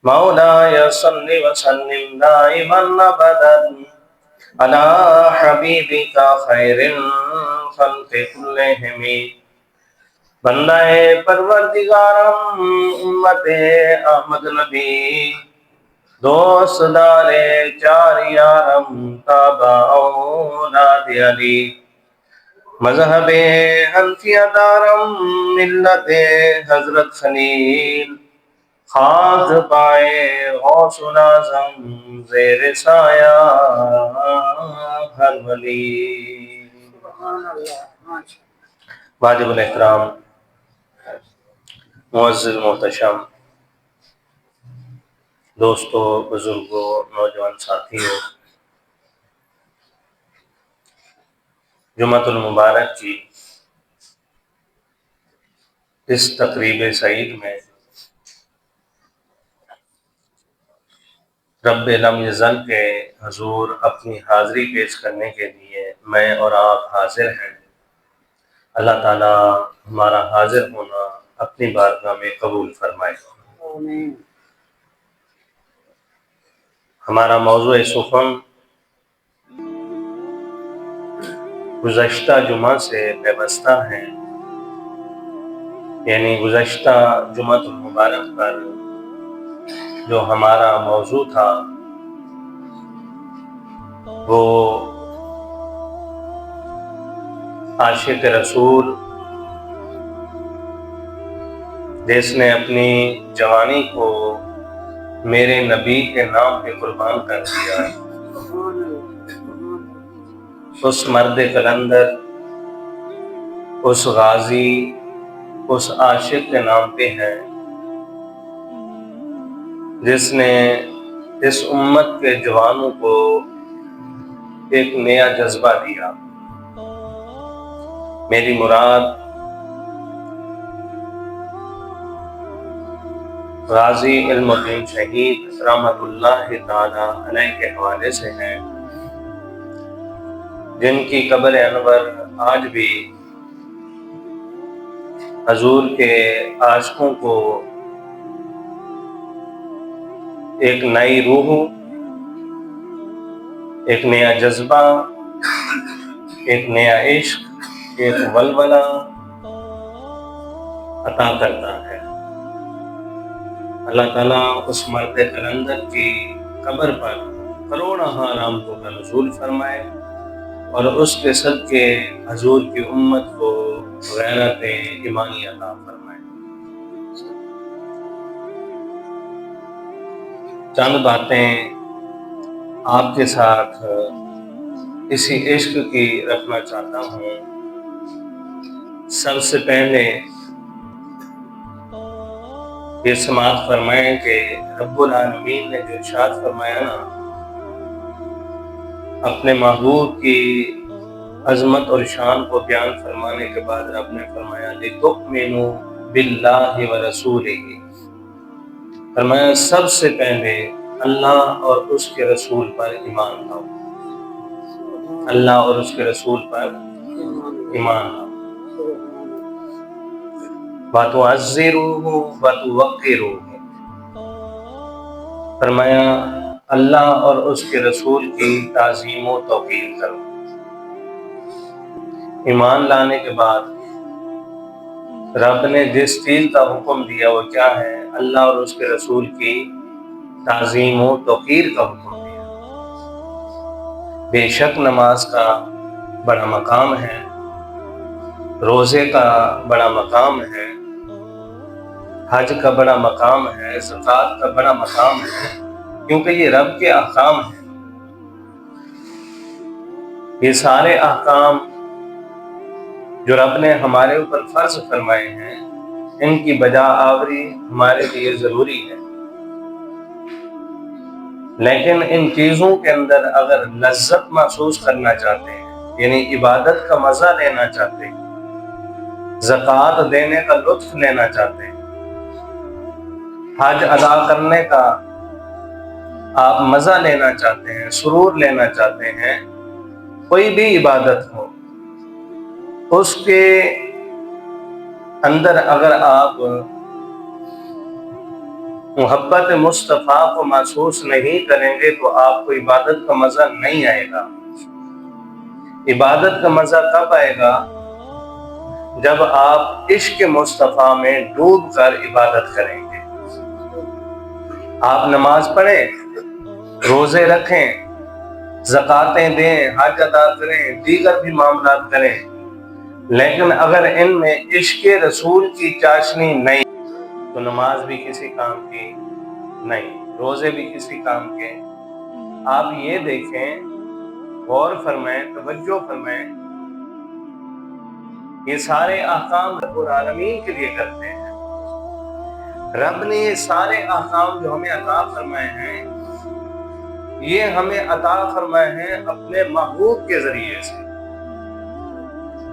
مولاي صل وسلم دائما ابدا على حبيبك خير الخلق كلهم بندہ پروردگارم امت احمد نبی دوست دار چار یارم تابع اولاد علی مذہب حنفیہ دارم ملت حضرت خلیل خاک پائے غوث العظم زیر سایہ ہر ولی۔ واجب الاحترام معزز محتشم دوستو، بزرگوں، نوجوان ساتھیوں، جمعۃ المبارک کی اس تقریب سعید میں رب لم یزل کے حضور اپنی حاضری پیش کرنے کے لیے میں اور آپ حاضر ہیں۔ اللہ تعالیٰ ہمارا حاضر ہونا اپنی بارگاہ میں قبول فرمائے۔ آمین۔ ہمارا موضوع سخن گزشتہ جمعہ سے پیوستہ ہے، یعنی گزشتہ جمعۃ المبارک پر جو ہمارا موضوع تھا وہ عاشق رسول جس نے اپنی جوانی کو میرے نبی کے نام پہ قربان کر دیا، اس مرد قلندر، اس غازی، اس عاشق کے نام پہ ہے جس نے اس امت کے جوانوں کو ایک نیا جذبہ دیا۔ میری مراد غازی علم الدین شہید رحمۃ اللہ تعالی علیہ کے حوالے سے ہے، جن کی قبر انور آج بھی حضور کے عاشقوں کو ایک نئی روح، ایک نیا جذبہ، ایک نیا عشق، ایک ولولہ عطا کرتا ہے۔ اللہ تعالیٰ اس مرد قلندر کی قبر پر کروڑہ رحمتوں کا نزول فرمائے اور اس کے صدقے حضور کی امت کو غیرت ایمانی عطا فرمائے۔ چند باتیں آپ کے ساتھ اسی عشق کی رکھنا چاہتا ہوں۔ سب سے پہلے یہ سماعت فرمائیں کہ رب العالمین نے جو ارشاد فرمایا نا، اپنے محبوب کی عظمت اور شان کو بیان فرمانے کے بعد رب نے فرمایا لِتُؤْمِنُوا بِاللَّهِ وَرَسُولِهِ، فرمایا سب سے پہلے اللہ اور اس کے رسول پر ایمان لاؤ، اللہ اور اس کے رسول پر ایمان لاؤ۔ وَتُعَزِّرُوهُ وَتُوَقِّرُوهُ، فرمایا اللہ اور اس کے رسول کی تعظیم و توقیر کرو۔ ایمان لانے کے بعد رب نے جس چیز کا حکم دیا وہ کیا ہے؟ اللہ اور اس کے رسول کی تعظیم و توقیر کا حکم دیا۔ بے شک نماز کا بڑا مقام ہے، روزے کا بڑا مقام ہے، حج کا بڑا مقام ہے، زکوٰۃ کا بڑا مقام ہے، کیونکہ یہ رب کے احکام ہیں۔ یہ سارے احکام جو رب نے ہمارے اوپر فرض فرمائے ہیں، ان کی بجا آوری ہمارے لیے ضروری ہے، لیکن ان چیزوں کے اندر اگر لذت محسوس کرنا چاہتے ہیں، یعنی عبادت کا مزہ لینا چاہتے ہیں، زکوٰۃ دینے کا لطف لینا چاہتے ہیں، حج ادا کرنے کا آپ مزہ لینا چاہتے ہیں، سرور لینا چاہتے ہیں، کوئی بھی عبادت ہو، اس کے اندر اگر آپ محبت مصطفیٰ کو محسوس نہیں کریں گے تو آپ کو عبادت کا مزہ نہیں آئے گا۔ عبادت کا مزہ کب آئے گا؟ جب آپ عشق مصطفیٰ میں ڈوب کر عبادت کریں گے۔ آپ نماز پڑھیں، روزے رکھیں، زکاتیں دیں، حج ادا کریں، دیگر بھی معاملات کریں، لیکن اگر ان میں عشق رسول کی چاشنی نہیں تو نماز بھی کسی کام کی نہیں، روزے بھی کسی کام کے۔ آپ یہ دیکھیں، غور فرمائیں، توجہ فرمائیں، یہ سارے احکام رب العالمین کے لیے کرتے ہیں۔ رب نے یہ سارے احکام جو ہمیں عطا فرمائے ہیں، یہ ہمیں عطا فرمائے ہیں اپنے محبوب کے ذریعے سے۔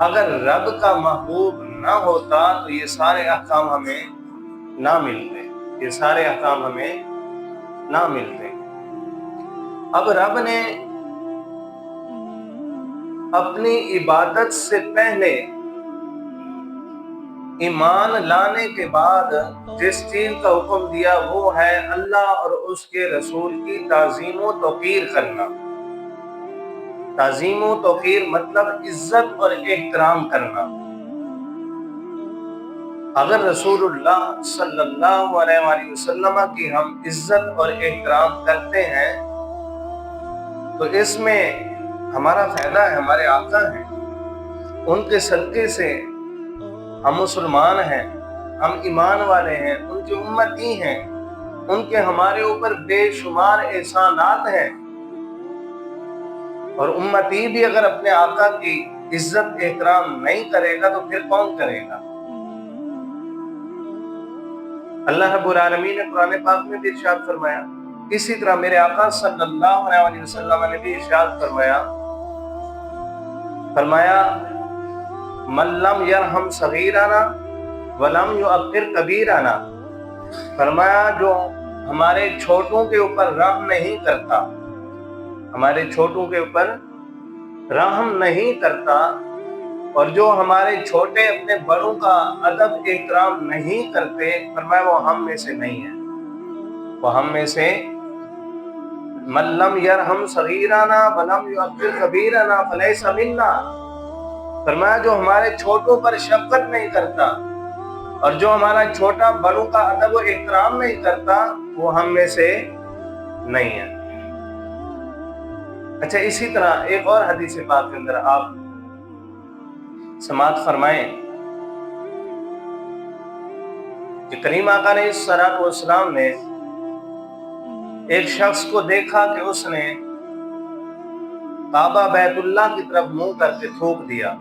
اگر رب کا محبوب نہ ہوتا تو یہ سارے احکام ہمیں نہ ملتے، یہ سارے احکام ہمیں نہ ملتے۔ اب رب نے اپنی عبادت سے پہلے ایمان لانے کے بعد جس چیز کا حکم دیا وہ ہے اللہ اور اس کے رسول کی تعظیم و توقیر کرنا۔ تعظیم و توقیر مطلب عزت اور احترام کرنا۔ اگر رسول اللہ صلی اللہ علیہ وآلہ وسلم کی ہم عزت اور احترام کرتے ہیں تو اس میں ہمارا فائدہ ہے، ہمارے آقا ہیں، ان کے صدقے سے ہم مسلمان ہیں، ہم ایمان والے ہیں، ان کی امتی ہیں، ان کے ہمارے اوپر بے شمار احسانات ہیں، اور امتی بھی اگر اپنے آقا کی عزت احترام نہیں کرے گا تو پھر کون کرے گا؟ اللہ رب العالمین نے قرآن پاک میں بھی ارشاد فرمایا، اسی طرح میرے آقا صلی اللہ علیہ وسلم نے بھی ارشاد فرمایا من لم یرحم صغیرنا ولم یؤقر کبیرنا، فرمایا جو ہمارے چھوٹوں کے اوپر رحم نہیں کرتا، ہمارے چھوٹوں کے اوپر رحم نہیں کرتا، اور جو ہمارے چھوٹے اپنے بڑوں کا ادب احترام نہیں کرتے، فرمایا وہ ہم میں سے نہیں ہے، وہ ہم میں سے من لم یرحم صغیرنا ولم یؤقر کبیرنا فلیس منا، فرمایا جو ہمارے چھوٹوں پر شفقت نہیں کرتا اور جو ہمارا چھوٹا بڑوں کا ادب و احترام نہیں کرتا وہ ہم میں سے نہیں ہے۔ اچھا، اسی طرح ایک اور حدیث پاک کے اندر آپ سماعت فرمائیں کہ کریم آقا علیہ الصلوۃ والسلام نے ایک شخص کو دیکھا کہ اس نے کعبہ بیت اللہ کی طرف منہ کر کے تھوک دیا،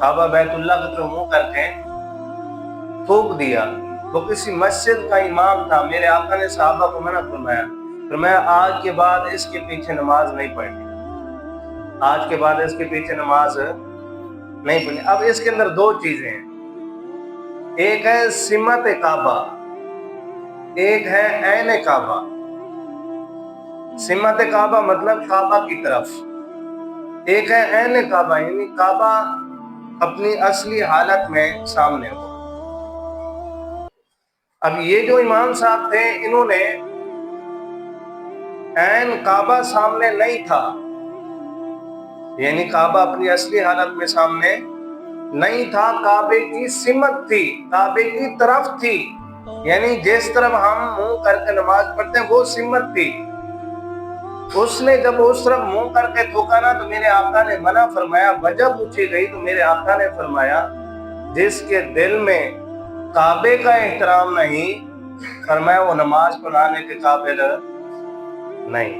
کعبہ بیت اللہ کی طرف منہ کر کے تھوک دیا۔ وہ کسی مسجد کا امام تھا، میرے آقا نے صحابہ کو منع فرمایا آج کے بعد اس کے پیچھے نماز نہیں پڑھنی، آج کے بعد اس کے پیچھے نماز نہیں پڑھنی۔ اب اس کے اندر دو چیزیں ہیں، ایک ہے سمت کعبہ، ایک ہے عین کعبہ۔ سمت کعبہ مطلب کعبہ کی طرف، ایک ہے عین کعبہ یعنی کعبہ اپنی اصلی حالت میں سامنے ہو۔ اب یہ جو امام صاحب تھے انہوں نے عین کعبہ سامنے نہیں تھا، یعنی کعبہ اپنی اصلی حالت میں سامنے نہیں تھا، کعبے کی سمت تھی، کعبے کی طرف تھی، یعنی جس طرف ہم منہ کر کے نماز پڑھتے ہیں وہ سمت تھی۔ اس نے جب اس طرف منہ کر کے تھوکا نا تو میرے آقا نے منع فرمایا، وجہ پوچھی گئی تو میرے آقا نے فرمایا جس کے دل میں کعبے کا احترام نہیں، فرمایا وہ نماز پڑھانے کے قابل نہیں۔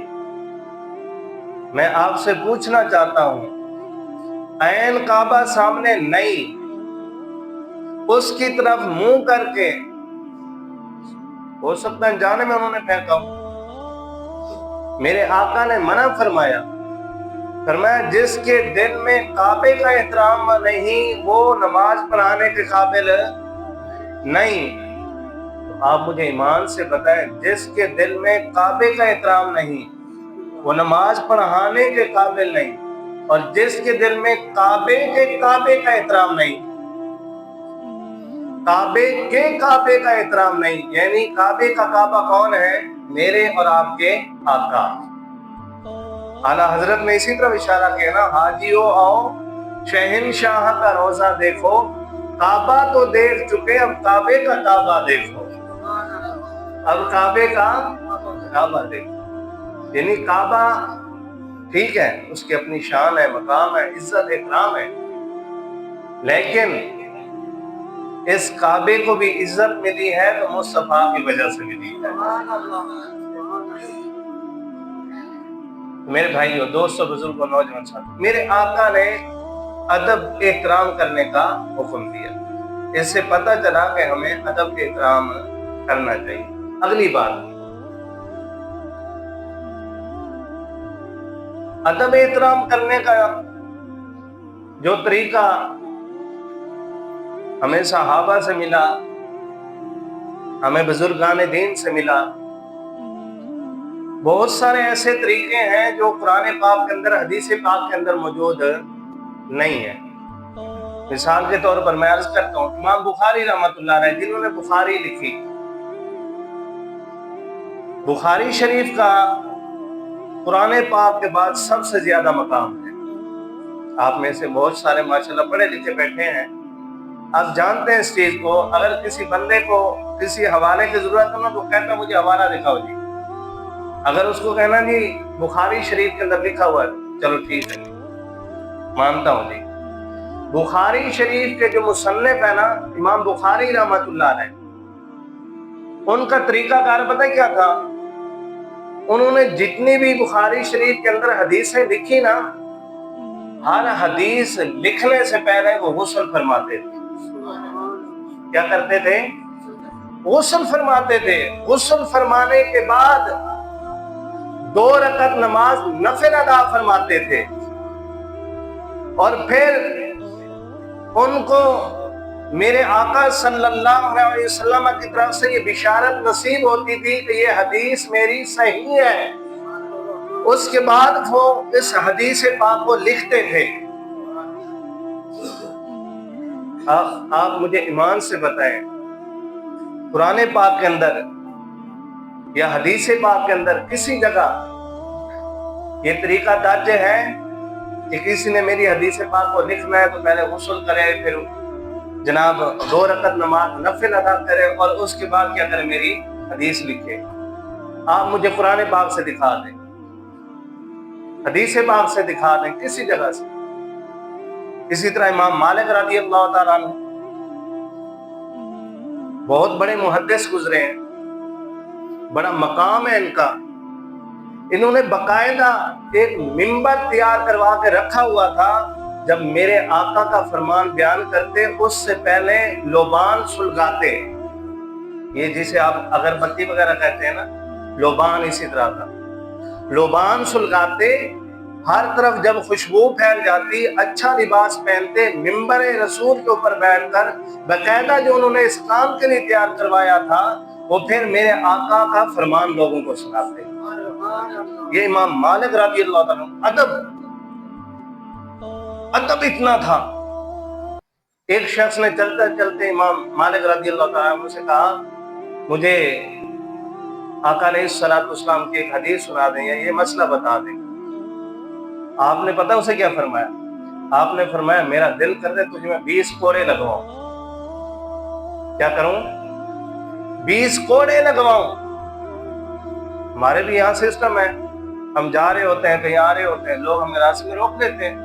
میں آپ سے پوچھنا چاہتا ہوں، عین کعبہ سامنے نہیں، اس کی طرف منہ کر کے، ہو سکتا ہے جانے میں انہوں نے پھینکا، میرے آقا نے منع فرمایا جس کے دل میں کعبے کا احترام نہیں وہ نماز پڑھانے کے قابل نہیں۔ تو آپ مجھے ایمان سے بتائیں، جس کے دل میں کعبے کا احترام نہیں وہ نماز پڑھانے کے قابل نہیں، اور جس کے دل میں کعبے کا احترام نہیں کعبے کا احترام نہیں، یعنی کعبے کا کعبہ کون ہے؟ میرے اور آپ کے آقا۔ اعلیٰ حضرت نے اسی طرح اشارہ کیا نا، حاجیو آؤ شہنشاہ کا روزہ دیکھو، کعبہ تو دیکھ چکے، اب کعبے کا کعبہ دیکھو، اب کعبے کا کعبہ دیکھو۔ یعنی کعبہ ٹھیک ہے، اس کی اپنی شان ہے، مقام ہے، عزت اکرام ہے، لیکن اس کعبے کو بھی عزت ملی ہے تو مصطفیٰ کی وجہ سے ملی ہے۔ میرے بھائیو، دوستو، بزرگوں، نوجوان ساتھ، میرے آقا نے ادب احترام کرنے کا حکم دیا۔ اس سے پتہ چلا کہ ہمیں ادب احترام کرنا چاہیے۔ اگلی بات، ادب احترام کرنے کا جو طریقہ ہمیں صحابہ سے ملا، ہمیں بزرگان دین سے ملا، بہت سارے ایسے طریقے ہیں جو قرآن پاک کے اندر، حدیث پاک کے اندر موجود نہیں ہے۔ مثال کے طور پر میں عرض کرتا ہوں، امام بخاری رحمۃ اللہ علیہ، جنہوں نے بخاری لکھی، بخاری شریف کا قرآن پاک کے بعد سب سے زیادہ مقام ہے۔ آپ میں سے بہت سارے ماشاءاللہ پڑھے لکھے بیٹھے ہیں، آپ جانتے ہیں اس چیز کو۔ اگر کسی بندے کو کسی حوالے کی ضرورت ہو نا تو کہتا مجھے حوالہ دکھاؤ جی۔ اگر اس کو کہنا جی بخاری شریف کے اندر لکھا ہوا ہے، چلو ٹھیک ہے، مانتا ہوں جی۔ بخاری شریف کے جو مصنف ہے نا، امام بخاری رحمۃ اللہ علیہ، ان کا طریقہ کار پتہ کیا تھا؟ انہوں نے جتنی بھی بخاری شریف کے اندر حدیثیں لکھی نا، ہر حدیث لکھنے سے پہلے وہ غسل فرماتے تھے۔ کیا کرتے تھے؟ غسل فرماتے تھے۔ غسل فرمانے کے بعد 2 رکعت نماز نفل ادا فرماتے تھے، اور پھر ان کو میرے آقا صلی اللہ علیہ وسلم کی طرف سے یہ بشارت نصیب ہوتی تھی کہ یہ حدیث میری صحیح ہے۔ اس کے بعد وہ اس حدیث پاک کو لکھتے تھے۔ آپ مجھے ایمان سے بتائیں، قرآن پاک کے اندر یا حدیث پاک کے اندر کسی جگہ یہ طریقہ درج ہے کہ کسی نے میری حدیث پاک کو لکھنا ہے تو پہلے غسل کرے، پھر جناب 2 رکعت نماز نفل ادا کرے، اور اس کے بعد کیا کرے؟ میری حدیث لکھے؟ آپ مجھے قرآن پاک سے دکھا دیں، حدیث پاک سے دکھا دیں، کسی جگہ سے۔ اسی طرح امام مالک رضی اللہ تعالیٰ عنہ بہت بڑے محدث گزرے ہیں، بڑا مقام ہے ان کا۔ انہوں نے باقاعدہ ایک منبر تیار کروا کے رکھا ہوا تھا، جب میرے آقا کا فرمان بیان کرتے اس سے پہلے لوبان سلگاتے، یہ جسے آپ اگربتی وغیرہ کہتے ہیں نا، لوبان اسی طرح کا لوبان سلگاتے، ہر طرف جب خوشبو پھیل جاتی، اچھا لباس پہنتے، منبر رسول کے اوپر بیٹھ کر باقاعدہ جو انہوں نے اس کام کے لیے تیار کروایا تھا، وہ پھر میرے آقا کا فرمان لوگوں کو سناتے۔ یہ امام مالک رضی اللہ عنہ، ادب اتنا تھا۔ ایک شخص نے چلتے چلتے امام مالک رضی اللہ عنہ سے کہا، مجھے آقا علیہ الصلوۃ والسلام کی ایک حدیث سنا دیں یا یہ مسئلہ بتا دیں۔ آپ نے پتہ اسے کیا فرمایا؟ آپ نے فرمایا، میرا دل کر دے تجھے میں 20 کوڑے لگواؤں۔ کیا کروں؟ 20 کوڑے لگواؤں۔ ہمارے بھی یہاں سسٹم ہے، ہم جا رہے ہوتے ہیں، کہیں آ رہے ہوتے ہیں، لوگ ہمیں راستے میں روک دیتے ہیں،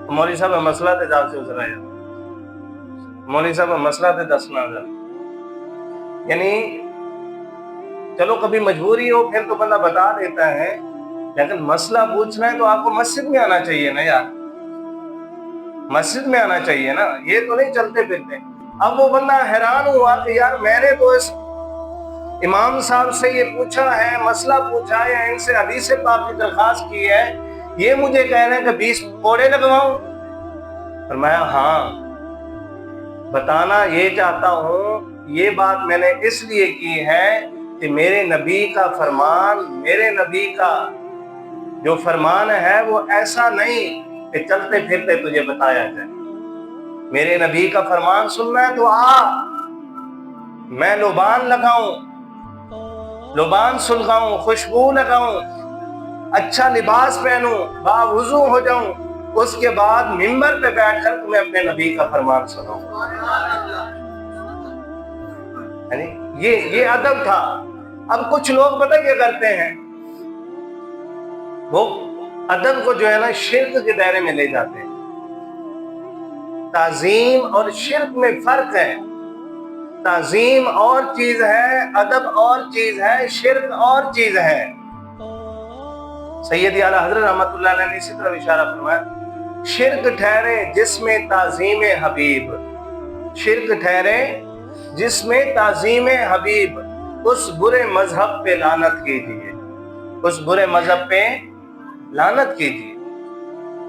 مولوی صاحب مسئلہ تے جا سے اتر آیا، مولوی صاحب مسئلہ تے دسنا جا، یعنی چلو کبھی مجبوری ہو پھر تو بندہ بتا دیتا ہے، لیکن مسئلہ پوچھنا ہے تو آپ کو مسجد میں آنا چاہیے نا یار، مسجد میں آنا چاہیے نا، یہ تو نہیں چلتے پھرتے۔ اب وہ بندہ حیران ہوا کہ یار میں نے تو اس امام صاحب سے یہ پوچھا ہے، مسئلہ پوچھا ہے، ان سے حدیث پاک کی درخواست کی ہے، یہ مجھے کہہ رہے ہیں کہ 20 کوڑے لگواؤں۔ فرمایا ہاں، بتانا یہ چاہتا ہوں، یہ بات میں نے اس لیے کی ہے کہ میرے نبی کا فرمان، میرے نبی کا جو فرمان ہے وہ ایسا نہیں کہ چلتے پھرتے تجھے بتایا جائے۔ میرے نبی کا فرمان سننا ہے تو آ، میں لبان لگاؤں، لبان سلگاؤں، خوشبو لگاؤں، اچھا لباس پہنوں، باوضو ہو جاؤں، اس کے بعد منبر پہ بیٹھ کر تمہیں اپنے نبی کا فرمان سناؤں۔ یہ ادب تھا۔ اب کچھ لوگ پتہ کیا کرتے ہیں، وہ ادب کو جو ہے نا شرک کے دائرے میں لے جاتے ہیں۔ تعظیم اور شرک میں فرق ہے۔ تعظیم اور چیز ہے، ادب اور چیز ہے، شرک اور چیز ہے۔ سید اعلیٰ حضرت رحمت اللہ علیہ نے اسی طرح اشارہ فرمایا، شرک ٹھہرے جس میں تعظیم حبیب، شرک ٹھہرے جس میں تعظیم حبیب، اس برے مذہب پہ لعنت کیجیے، اس برے مذہب پہ لعنت کیجیے۔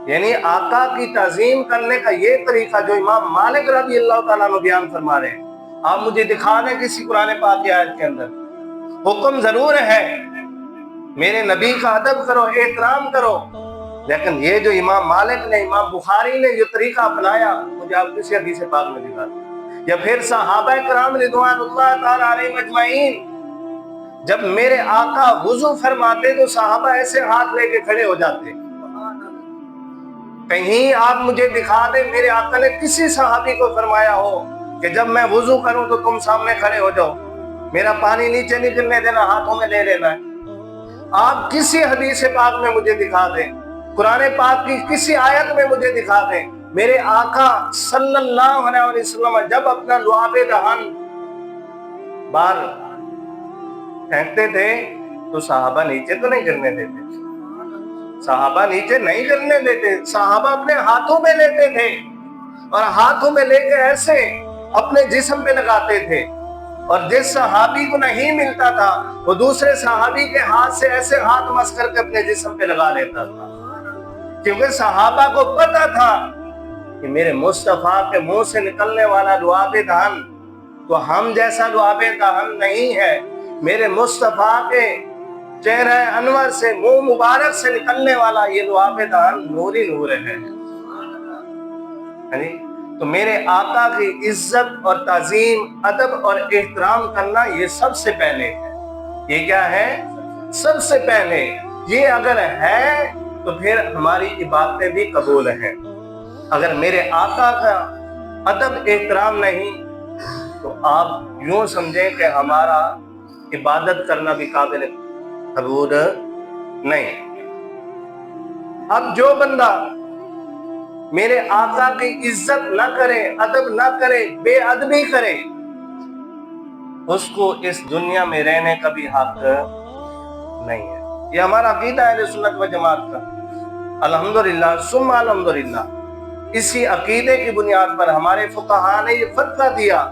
یعنی آقا کی تعظیم کرنے کا یہ طریقہ جو امام مالک رضی اللہ تعالیٰ عنہ بیان فرما رہے ہیں، آپ مجھے دکھا دیں کسی قرآن پاک کی آیت کے اندر۔ حکم ضرور ہے میرے نبی کا ادب کرو، احترام کرو، لیکن یہ جو امام مالک نے، امام بخاری نے جو طریقہ اپنایا، مجھے آپ کسی حدیث پاک میں دکھا دیں۔ یا پھر صحابہ کرام رضوان اللہ تعالیٰ علیہم اجمعین، جب میرے آقا وضو فرماتے تو صحابہ ایسے ہاتھ لے کے کھڑے ہو جاتے۔ کہیں آپ مجھے دکھا دیں میرے آقا نے کسی صحابی کو فرمایا ہو کہ جب میں وضو کروں تو تم سامنے کھڑے ہو جاؤ، میرا پانی نیچے نہیں گرنے دینا، ہاتھوں میں لے لینا ہے۔ آپ کسی حدیث پاک میں مجھے دکھا دیں، قرآن پاک کی کسی آیت میں مجھے دکھا دیں، میرے آقا صلی اللہ علیہ وسلم جب اپنا لعاب دہن باہر پھینکتے تھے تو صحابہ نیچے تو نہیں گرنے دیتے، صحابہ نیچے نہیں گرنے دیتے، صحابہ اپنے ہاتھوں میں لیتے تھے اور ہاتھوں میں لے کے ایسے اپنے جسم پہ لگاتے تھے، اور جس صحابی کو نہیں ملتا تھا وہ دوسرے صحابی کے ہاتھ سے ایسے ہاتھ مس کر کے اپنے جسم پہ لگا لیتا تھا، کیونکہ صحابہ کو پتا تھا کہ میرے مصطفیٰ کے منہ سے نکلنے والا لعاب دہن تو ہم جیسا لعاب دہن نہیں ہے، میرے مصطفیٰ کے چہرہ انور سے، منہ مبارک سے نکلنے والا یہ لعاب دہن نور ہی نور ہے۔ تو میرے آقا کی عزت اور تعظیم، ادب اور احترام کرنا یہ سب سے پہلے ہے۔ یہ کیا ہے؟ سب سے پہلے یہ اگر ہے تو پھر ہماری عبادتیں بھی قبول ہیں۔ اگر میرے آقا کا ادب احترام نہیں تو آپ یوں سمجھیں کہ ہمارا عبادت کرنا بھی قابل قبول نہیں۔ اب جو بندہ میرے آقا کی عزت نہ کرے، ادب نہ کرے، بے ادبی کرے، اس کو اس دنیا میں رہنے کا بھی حق نہیں ہے۔ یہ ہمارا عقیدہ ہے اہل سنت و جماعت کا، الحمدللہ ثم الحمدللہ۔ اسی عقیدے کی بنیاد پر ہمارے فقہاء نے یہ فتویٰ دیا،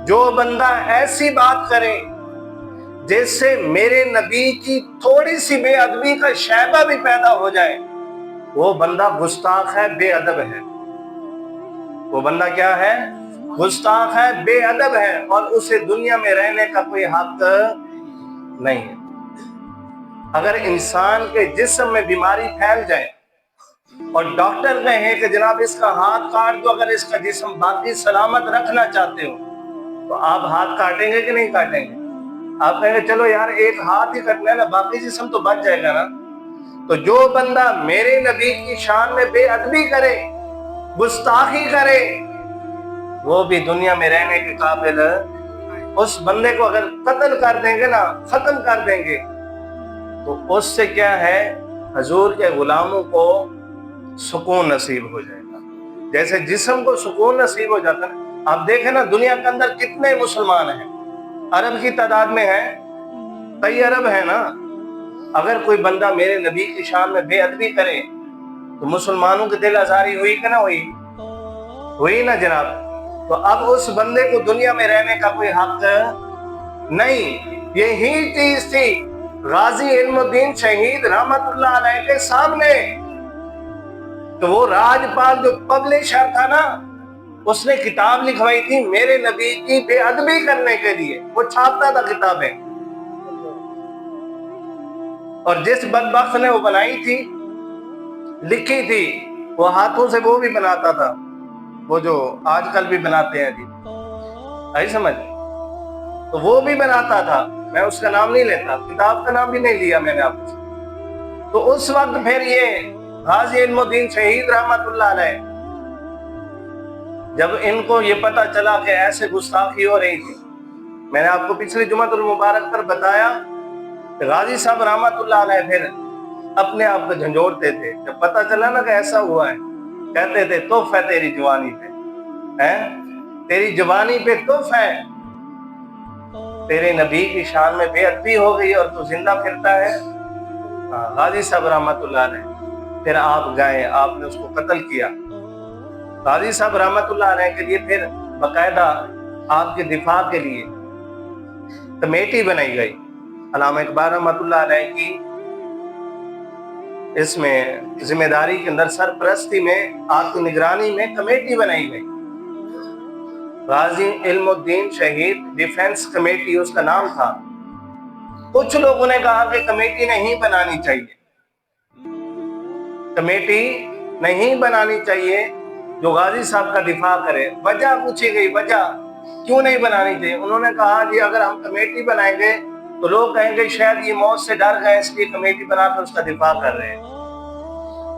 جو بندہ ایسی بات کرے جس سے میرے نبی کی تھوڑی سی بے ادبی کا شائبہ بھی پیدا ہو جائے، وہ بندہ گستاخ ہے، بے ادب ہے۔ وہ بندہ کیا ہے؟ گستاخ ہے، بے ادب ہے، اور اسے دنیا میں رہنے کا کوئی حق نہیں ہے۔ اگر انسان کے جسم میں بیماری پھیل جائے اور ڈاکٹر کہیں کہ جناب اس کا ہاتھ کاٹ دو اگر اس کا جسم باقی سلامت رکھنا چاہتے ہو، تو آپ ہاتھ کاٹیں گے کہ نہیں کاٹیں گے؟ آپ کہیں گے چلو یار ایک ہاتھ ہی کٹنا ہے نا، باقی جسم تو بچ جائے گا نا۔ تو جو بندہ میرے نبی کی شان میں بے ادبی کرے، گستاخی کرے، وہ بھی دنیا میں رہنے کے قابل، اس بندے کو اگر قتل کر دیں گے نا، ختم کر دیں گے، تو اس سے کیا ہے؟ حضور کے غلاموں کو سکون نصیب ہو جائے گا، جیسے جسم کو سکون نصیب ہو جاتا ہے۔ آپ دیکھیں نا دنیا کے اندر کتنے مسلمان ہیں، عرب کی تعداد میں ہیں، کئی عرب ہیں نا۔ اگر کوئی بندہ میرے نبی کی شان میں بے ادبی کرے تو مسلمانوں کی دل آزاری ہوئی کہ نہ ہوئی؟ ہوئی نا جناب۔ تو اب اس بندے کو دنیا میں رہنے کا کوئی حق نہیں۔ یہی چیز تھی غازی علم الدین شہید رحمت اللہ علیہ کے سامنے، تو وہ راجپال جو پبلشر تھا نا، اس نے کتاب لکھوائی تھی میرے نبی کی بے ادبی کرنے کے لیے، وہ چھاپتا تھا کتابیں، اور جس بدبخت نے وہ بنائی تھی، لکھی تھی، وہ ہاتھوں سے وہ بھی بناتا تھا، وہ جو آج کل بھی بناتے ہیں جی، آئی سمجھ؟ تو وہ بھی بناتا تھا، میں اس کا نام نہیں لیتا، کتاب کا نام بھی نہیں لیا میں نے آپ سے۔ تو اس وقت پھر یہ غازی علم الدین شہید رحمت اللہ علیہ، جب ان کو یہ پتہ چلا کہ ایسے گستاخی ہو رہی تھی، میں نے آپ کو پچھلی جمعۃ المبارک پر بتایا کہ غازی صاحب رحمت اللہ علیہ پھر اپنے آپ کو جھنجھوڑتے تھے۔ جب پتہ چلا نا کہ ایسا ہوا ہے، کہتے تھے توف ہے تیری جوانی پہ، تیری جوانی پہ توف ہے، تیرے نبی کی شان میں بے ادبی ہو گئی اور تو زندہ پھرتا ہے۔ غازی صاحب رحمت اللہ علیہ پھر آپ گئے، آپ نے اس کو قتل کیا۔ غازی صاحب رحمت اللہ علیہ کے لیے پھر باقاعدہ آپ کے دفاع کے لیے کمیٹی بنائی گئی، علامہ اقبال رحمت اللہ علیہ کی اس میں ذمہ داری کے اندر سرپرستی میں آپ کی نگرانی میں کمیٹی بنائی گئی، غازی علم الدین شہید ڈیفنس کمیٹی اس کا نام تھا۔ کچھ لوگوں نے کہا کہ کمیٹی نہیں بنانی چاہیے، کمیٹی نہیں بنانی چاہیے جو غازی صاحب کا دفاع کرے۔ وجہ پوچھی گئی، وجہ کیوں نہیں بنانی چاہیے؟ انہوں نے کہا جی اگر ہم کمیٹی بنائیں گے تو لوگ کہیں گے شاید یہ موت سے ڈر گئے اس لیے کمیٹی بنا کر اس کا دفاع کر رہے ہیں۔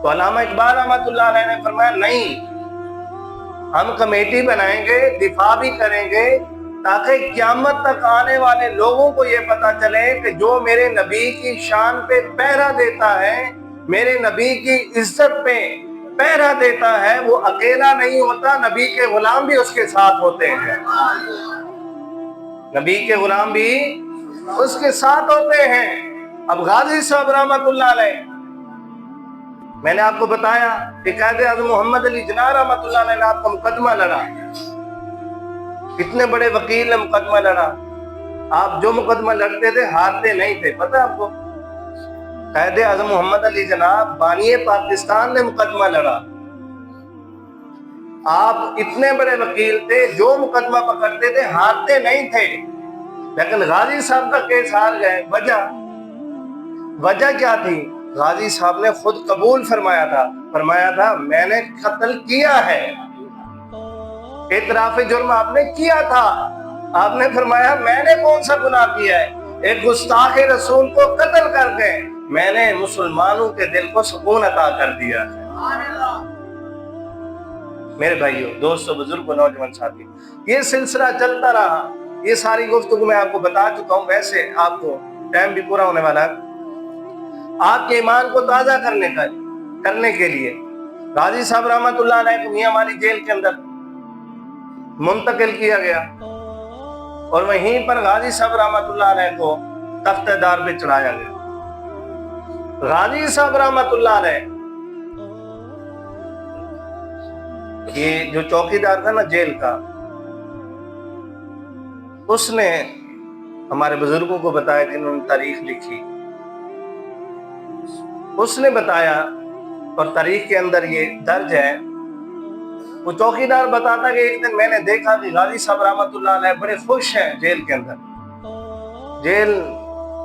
تو علامہ اقبال رحمت اللہ علیہ نے فرمایا نہیں، ہم کمیٹی بنائیں گے، دفاع بھی کریں گے، تاکہ قیامت تک آنے والے لوگوں کو یہ پتا چلے کہ جو میرے نبی کی شان پہ پہرا دیتا ہے، میرے نبی کی عزت پہ پہرا دیتا ہے، وہ اکیلا نہیں ہوتا، نبی کے غلام بھی اس کے ساتھ ہوتے ہیں، نبی کے غلام بھی اس کے ساتھ ہوتے ہیں۔ اب غازی صاحب رحمت اللہ علیہ، میں نے آپ کو بتایا کہ قائد اعظم محمد علی جناح رحمت اللہ علیہ نے آپ کا مقدمہ لڑا، اتنے بڑے وکیل نے مقدمہ لڑا، آپ جو مقدمہ لڑتے تھے ہارتے نہیں تھے، پتہ آپ کو؟ قائد اعظم محمد علی جناح بانی پاکستان نے مقدمہ لڑا، آپ اتنے بڑے وکیل تھے، جو مقدمہ پکڑتے تھے ہارتے نہیں تھے، لیکن غازی صاحب کا کیس ہار گئے۔ وجہ کیا تھی؟ غازی صاحب نے خود قبول فرمایا تھا میں نے قتل کیا ہے، اعتراف جرم آپ نے کیا تھا، آپ نے فرمایا میں نے کون سا گناہ کیا ہے، ایک گستاخ رسول کو قتل کر کے میں نے مسلمانوں کے دل کو سکون عطا کر دیا ہے۔ میرے بھائیوں، دوستو، بزرگوں، نوجوان ساتھی، یہ سلسلہ چلتا رہا، یہ ساری گفتگو میں آپ کو بتا چکا ہوں، ویسے آپ کو ٹائم بھی پورا ہونے والا ہے۔ آپ کے ایمان کو تازہ کرنے کے لیے غازی صاحب رحمت اللہ علیہ کو میاں والی جیل کے اندر منتقل کیا گیا اور وہیں پر غازی صاحب رحمت اللہ علیہ کو تخت دار پہ چڑھایا گیا۔ غازی صاحب رحمت اللہ علیہ، یہ جو چوکیدار تھا نا جیل کا، اس نے ہمارے بزرگوں کو بتایا، جنہوں نے تاریخ لکھی، اس نے بتایا اور تاریخ کے اندر یہ درج ہے، وہ چوکیدار بتاتا کہ ایک دن میں نے دیکھا کہ غازی صاحب رحمت اللہ علیہ بڑے خوش ہیں جیل کے اندر، جیل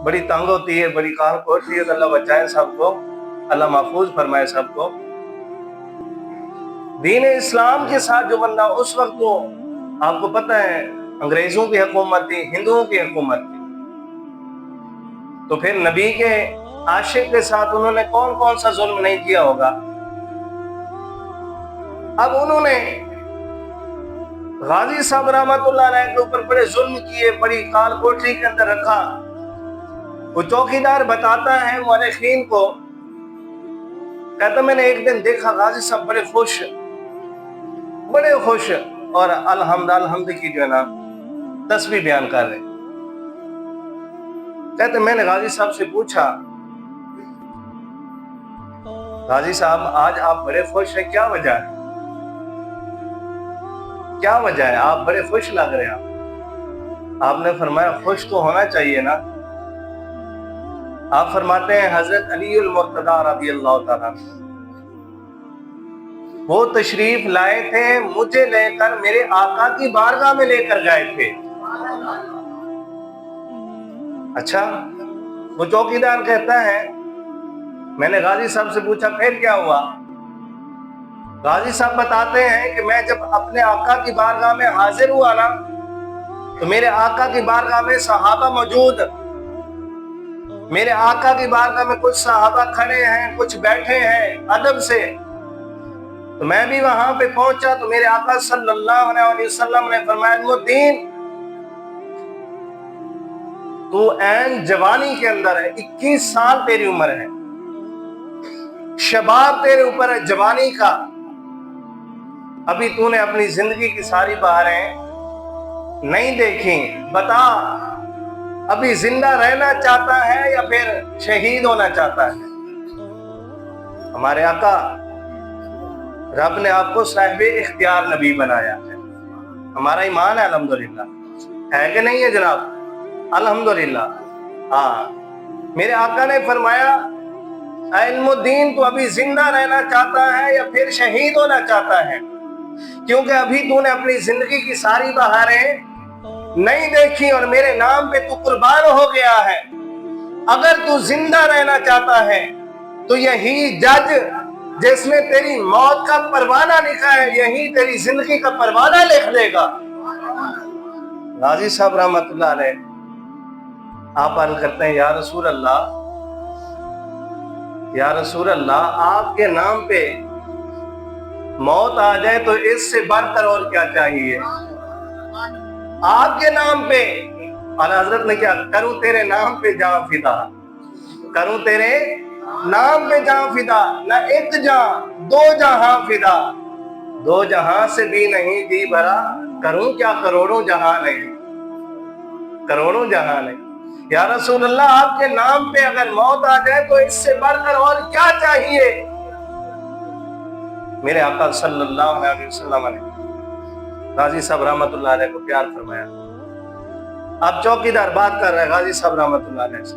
بڑی تنگ ہوتی ہے، بڑی کار ہوتی ہے، اللہ بچائے سب کو، اللہ محفوظ فرمائے سب کو۔ دین اسلام کے ساتھ جو بندہ، اس وقت وہ آپ کو پتہ ہے انگریزوں کی حکومت تھی، ہندوؤں کی حکومت تھی، تو پھر نبی کے عاشق کے ساتھ انہوں نے کون کون سا ظلم نہیں کیا ہوگا۔ اب انہوں نے غازی صاحب رحمت اللہ علیہ کے اوپر بڑے ظلم کیے، بڑی کال کوٹری کے اندر رکھا۔ وہ چوکیدار بتاتا ہے مورخین کو، کہتا میں نے ایک دن دیکھا غازی صاحب بڑے خوش اور الحمد کی جو ہے نا تسبیح بیان کر رہے۔ کہتے میں نے غازی صاحب سے پوچھا، غازی صاحب آج آپ بڑے خوش ہیں، کیا وجہ ہے؟ کیا وجہ ہے؟ آپ بڑے خوش لگ رہے ہیں۔ آپ نے فرمایا خوش تو ہونا چاہیے نا۔ آپ فرماتے ہیں حضرت علی المرتضی رضی اللہ تعالیٰ وہ تشریف لائے تھے، مجھے لے کر میرے آقا کی بارگاہ میں لے کر گئے تھے۔ اچھا، وہ چوکیدار کہتا ہے میں نے غازی صاحب سے پوچھا پھر کیا ہوا؟ غازی صاحب بتاتے ہیں کہ میں جب اپنے آقا کی بارگاہ میں حاضر ہوا نا تو میرے آقا کی بارگاہ میں صحابہ موجود، میرے آقا کی بارگاہ میں کچھ صحابہ کھڑے ہیں، کچھ بیٹھے ہیں ادب سے. تو میں بھی وہاں پہ پہنچا تو میرے آقا صلی اللہ علیہ وسلم نے فرمایا المدین تو عین جوانی کے اندر ہے، 21 سال تیری عمر ہے، شباب تیرے اوپر ہے جوانی کا، ابھی تو نے اپنی زندگی کی ساری بہاریں نہیں دیکھی، بتا ابھی زندہ رہنا چاہتا ہے یا پھر شہید ہونا چاہتا ہے؟ ہمارے آقا رب نے آپ کو صاحب اختیار نبی بنایا ہے، ہمارا ایمان ہے الحمدللہ، ہے کہ نہیں ہے جناب؟ الحمدللہ. ہاں میرے آقا نے فرمایا علم الدین تو ابھی زندہ رہنا چاہتا ہے یا پھر شہید ہونا چاہتا ہے؟ کیونکہ ابھی تو نے اپنی زندگی کی ساری بہاریں نہیں دیکھی اور میرے نام پہ تو قربان ہو گیا ہے. اگر تو زندہ رہنا چاہتا ہے تو یہی جج جس نے تیری موت کا پروانہ لکھا ہے یہی تیری زندگی کا پروانہ لکھ دے گا. غازی صاحب رحمت اللہ علیہ آپ عرض کرتے ہیں یا رسول اللہ، یا رسول اللہ آپ کے نام پہ موت آ جائے تو اس سے بڑھ کر اور کیا چاہیے؟ آپ کے نام پہ. اور حضرت نے کیا کروں تیرے نام پہ جان فدا، کروں تیرے نام پہ جان فدا، نہ ایک جان 2 جہاں فدا، 2 جہاں سے بھی نہیں جی بھرا، کروں کیا کروڑوں جہاں نہیں، کروڑوں جہاں نہیں. یا رسول اللہ آپ کے نام پہ اگر موت آ جائے تو اس سے بڑھ کر اور کیا چاہیے؟ میرے آقا صلی اللہ علیہ وسلم نے غازی صاحب رحمت اللہ علیہ کو پیار فرمایا. اب چوکیدار بات کر رہے ہیں غازی صاحب رحمت اللہ علیہ سے.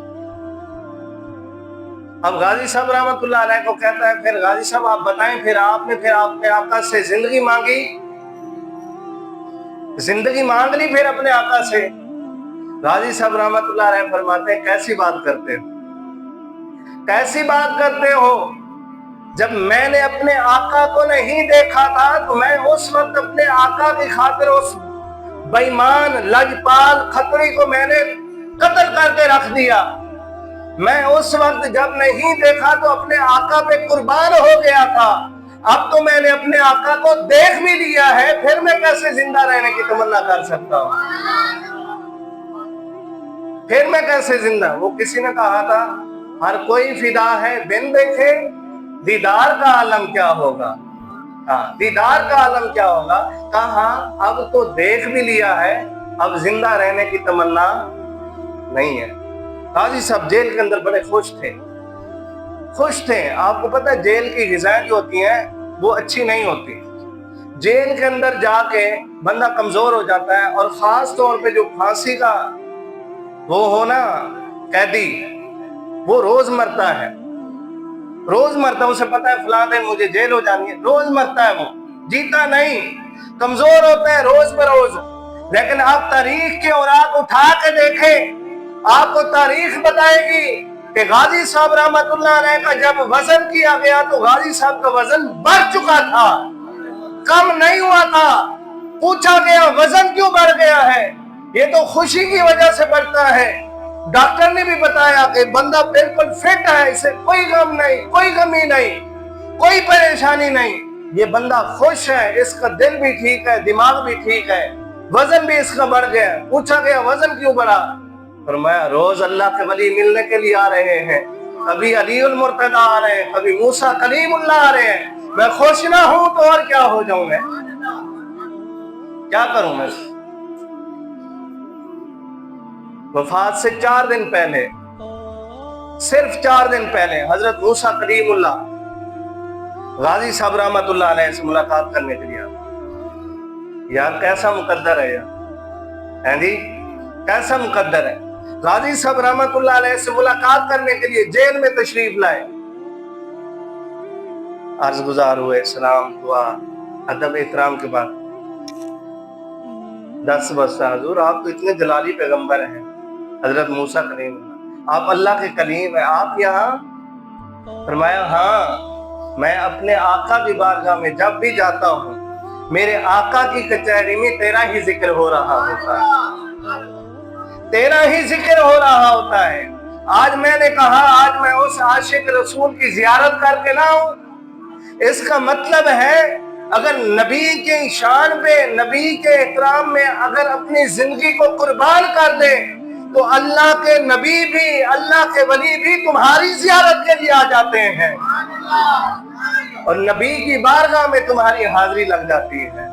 اب غازی صاحب رحمت اللہ علیہ کو کہتا ہے پھر غازی صاحب آپ بتائیں پھر آپ نے اپنے آقا سے زندگی مانگی، زندگی مانگ لی پھر اپنے آقا سے؟ غازی صاحب رحمت اللہ علیہ فرماتے ہیں کیسی بات کرتے ہو، کیسی بات کرتے ہو؟ جب میں نے اپنے آقا کو نہیں دیکھا تھا تو میں اس وقت اپنے آقا کی خاطر اس بے ایمان لجپال کھتری کو میں نے قتل کر کے رکھ دیا. میں اس وقت جب نہیں دیکھا تو اپنے آقا پہ قربان ہو گیا تھا، اب تو میں نے اپنے آقا کو دیکھ بھی لیا ہے، پھر میں کیسے زندہ رہنے کی تمنا کر سکتا ہوں؟ پھر میں کیسے زندہ؟ وہ کسی نے کہا تھا ہر کوئی فدا ہے بن دیکھے، دیدار کا عالم کیا ہوگا. ہاں دیدار کا عالم کیا ہوگا. کہا اب تو دیکھ بھی لیا ہے، اب زندہ رہنے کی تمنا نہیں ہے. غازی صاحب جیل کے اندر بڑے خوش تھے، خوش تھے. آپ کو پتہ ہے جیل کی غذائیں جو ہوتی ہیں وہ اچھی نہیں ہوتی. جیل کے اندر جا کے بندہ کمزور ہو جاتا ہے، اور خاص طور پہ جو پھانسی کا وہ ہونا قیدی، وہ روز مرتا ہے، روز مرتا ہے. اسے پتا ہے فلاں دن مجھے جیل ہو جانی ہے، روز مرتا ہے، وہ جیتا نہیں، کمزور ہوتا ہے روز بروز. لیکن آپ تاریخ کے اوراق اٹھا کے دیکھیں، آپ کو تاریخ بتائے گی کہ غازی صاحب رحمت اللہ علیہ کا جب وزن کیا گیا تو غازی صاحب کا وزن بڑھ چکا تھا، کم نہیں ہوا تھا. پوچھا گیا وزن کیوں بڑھ گیا ہے؟ یہ تو خوشی کی وجہ سے بڑھتا ہے. ڈاکٹر نے بھی بتایا کہ بندہ بالکل فٹ ہے، اسے کوئی غم نہیں، کوئی کمی نہیں، کوئی پریشانی نہیں، یہ بندہ خوش ہے، اس کا دل بھی ٹھیک ہے، دماغ بھی ٹھیک ہے، وزن بھی اس کا بڑھ گیا. پوچھا گیا وزن کیوں بڑھا؟ فرمایا روز اللہ کے ولی ملنے کے لیے آ رہے ہیں، کبھی علی المرتضی آ رہے ہیں، کبھی موسیٰ کلیم اللہ آ رہے ہیں. میں خوش نہ ہوں تو اور کیا ہو جاؤں میں، کیا کروں میں؟ وفات سے 4 دن پہلے، صرف 4 دن پہلے حضرت موسیٰ کلیم اللہ غازی صاحب رحمت اللہ علیہ سے ملاقات کرنے کے لیے آئے. یار کیسا مقدر ہے یار، ہیں جی کیسا مقدر ہے. غازی صاحب رحمت اللہ علیہ سے ملاقات کرنے کے لیے جیل میں تشریف لائے، عرض گزار ہوئے، سلام دعا ادب احترام کے بعد 10 بجتا حضور آپ تو اتنے جلالی پیغمبر ہیں، حضرت موسیٰ کلیم اللہ، آپ اللہ کے کلیم ہیں، آپ یہاں؟ فرمایا ہاں. میں اپنے آقا کی بارگاہ میں جب بھی جاتا ہوں میرے آقا کی کچہری میں تیرا ہی ذکر ہو رہا ہوتا ہے، تیرا ہی ذکر ہو رہا ہوتا ہے۔ آج میں نے کہا آج میں اس عاشق رسول کی زیارت کر کے نہ ہوں، اس کا مطلب ہے اگر نبی کے شان پہ، نبی کے اکرام میں اگر اپنی زندگی کو قربان کر دے تو اللہ کے نبی بھی، اللہ کے ولی بھی تمہاری زیارت کے لیے آ جاتے ہیں اور نبی کی بارگاہ میں تمہاری حاضری لگ جاتی ہے۔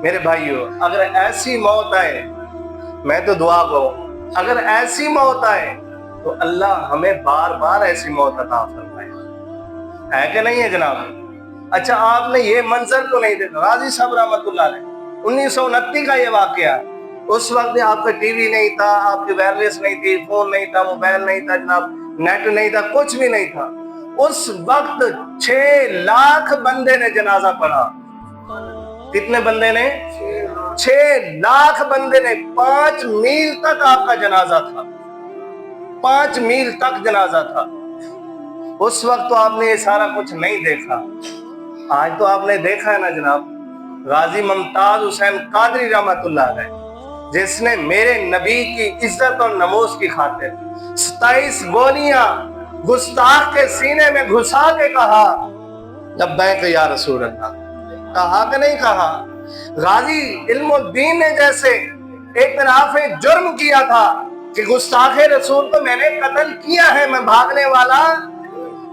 میرے بھائیو، اگر ایسی موت آئے، میں تو دعا گو، اگر ایسی موت آئے تو اللہ ہمیں بار بار ایسی موت عطا فرمائے، ہے کہ نہیں ہے جناب؟ اچھا، آپ نے یہ منظر تو نہیں دیکھا، غازی صاحب رحمت اللہ علیہ 1929 کا یہ واقعہ، اس وقت آپ کا ٹی وی نہیں تھا، آپ کی وائرلیس نہیں تھی، فون نہیں تھا، موبائل نہیں تھا جناب، نیٹ نہیں تھا، کچھ بھی نہیں تھا۔ اس وقت 6 لاکھ بندے نے جنازہ پڑھا۔ کتنے بندے نے؟ 6 لاکھ بندے نے۔ 5 میل تک آپ کا جنازہ تھا، 5 میل تک جنازہ تھا۔ اس وقت تو آپ نے یہ سارا کچھ نہیں دیکھا، آج تو آپ نے دیکھا ہے نا جناب۔ غازی ممتاز حسین قادری رحمت اللہ علیہ، جس نے میرے نبی کی عزت اور نموز کی خاطر 27 گولیاں گستاخ کے سینے میں گھسا کے کہا لبیک یا رسول اللہ، کہا کہ نہیں کہا؟ غازی علم الدین نے جیسے اعتراف جرم کیا تھا کہ گستاخ رسول کو میں نے قتل کیا ہے، میں بھاگنے والا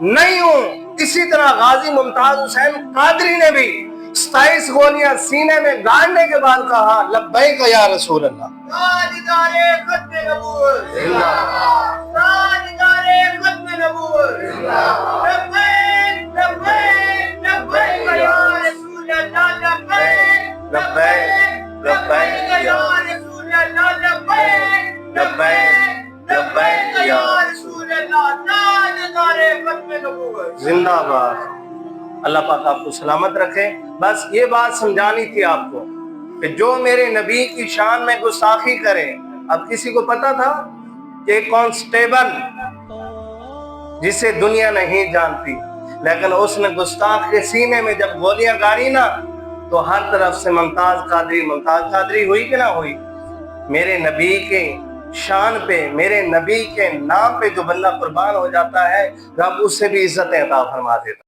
نہیں ہوں، اسی طرح غازی ممتاز حسین قادری نے بھی 27 گولیاں سینے میں گاڑنے کے بعد کہا لبیک یا رسول اللہ۔ تاجدار ختم نبوت زندہ باد، تاجدار ختم نبوت زندہ باد، لبیک لبیک لبیک یا رسول اللہ، لبیک لبیک لبیک یا رسول اللہ، لبیک لبیک لبیک یا رسول اللہ، تاجدار ختم نبوت زندہ باد۔ اللہ پاک آپ کو سلامت رکھے۔ بس یہ بات سمجھانی تھی آپ کو کہ جو میرے نبی کی شان میں گستاخی کرے۔ اب کسی کو پتا تھا کہ کانسٹیبل جسے دنیا نہیں جانتی، لیکن اس نے گستاخ کے سینے میں جب گولیاں گاڑی نا تو ہر طرف سے ممتاز قادری ہوئی کہ نہ ہوئی؟ میرے نبی کے شان پہ، میرے نبی کے نام پہ جو بندہ قربان ہو جاتا ہے، رب اس سے بھی عزتیں عطا فرما دیتا ہے۔